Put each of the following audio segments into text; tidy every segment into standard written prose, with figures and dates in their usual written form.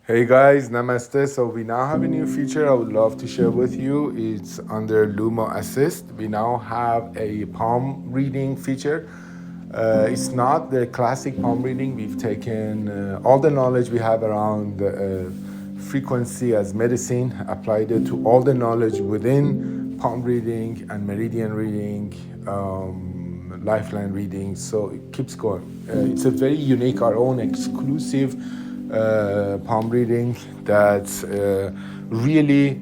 Hey guys, namaste. So we now have a new feature I would love to share with you. It's under LUMA Assist. We now have a palm reading feature. It's not the classic palm reading. We've taken all the knowledge we have around frequency as medicine, applied it to all the knowledge within palm reading and meridian reading, lifeline reading. So it keeps going. It's a very unique, our own exclusive palm reading that's really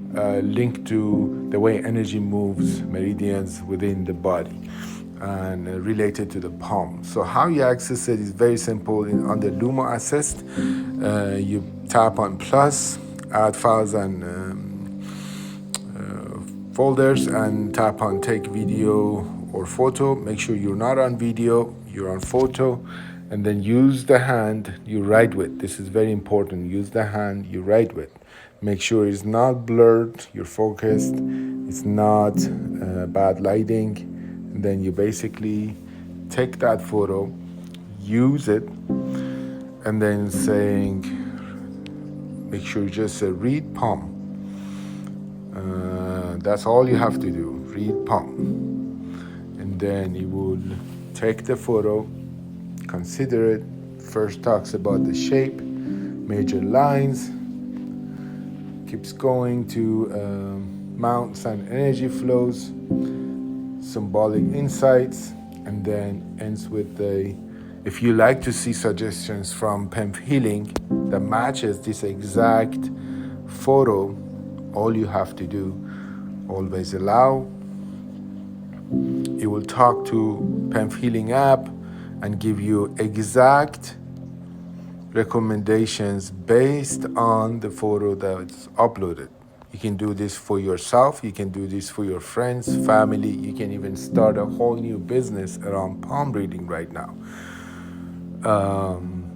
linked to the way energy moves, meridians within the body, and related to the palm. So how you access it is very simple. On the LUMA Assist, you tap on plus, add files and folders, and tap on take video or photo. Make sure you're not on video, you're on photo, and then use the hand you write with. This is very important. Use the hand you write with. Make sure it's not blurred, you're focused, it's not bad lighting. And then you basically take that photo, use it, and then saying, make sure you just say read palm. That's all you have to do, read palm. And then you will take the photo, consider it. First talks about the shape, major lines, keeps going to mounts and energy flows, symbolic insights, and then ends with the, if you like to see suggestions from PEMF Healing that matches this exact photo, all you have to do, always allow. It will talk to PEMF Healing App and give you exact recommendations based on the photo that's uploaded. You can do this for yourself, you can do this for your friends, family, you can even start a whole new business around palm reading right now.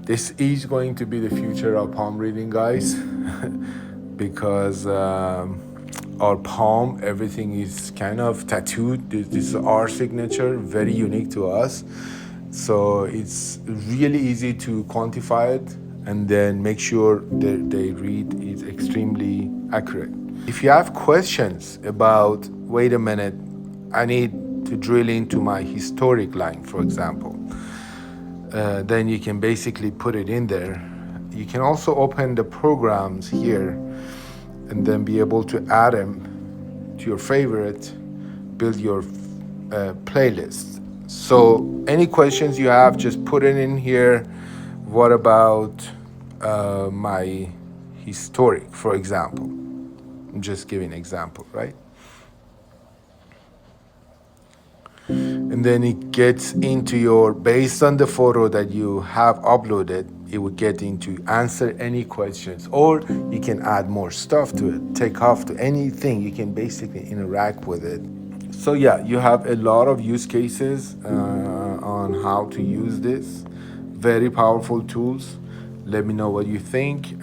This is going to be the future of palm reading, guys, because our palm, everything is kind of tattooed. This is our signature, very unique to us. So it's really easy to quantify it and then make sure that they read is extremely accurate. If you have questions about, wait a minute, I need to drill into my historic line, for example, then you can basically put it in there. You can also open the programs here and then be able to add them to your favorite, build your playlist. So any questions you have, just put it in here. What about my historic, for example? I'm just giving an example, right? And then it gets into your, based on the photo that you have uploaded, it will get into answer any questions, or you can add more stuff to it, take off to anything. You can basically interact with it. So yeah, you have a lot of use cases on how to use this. Very powerful tools. Let me know what you think.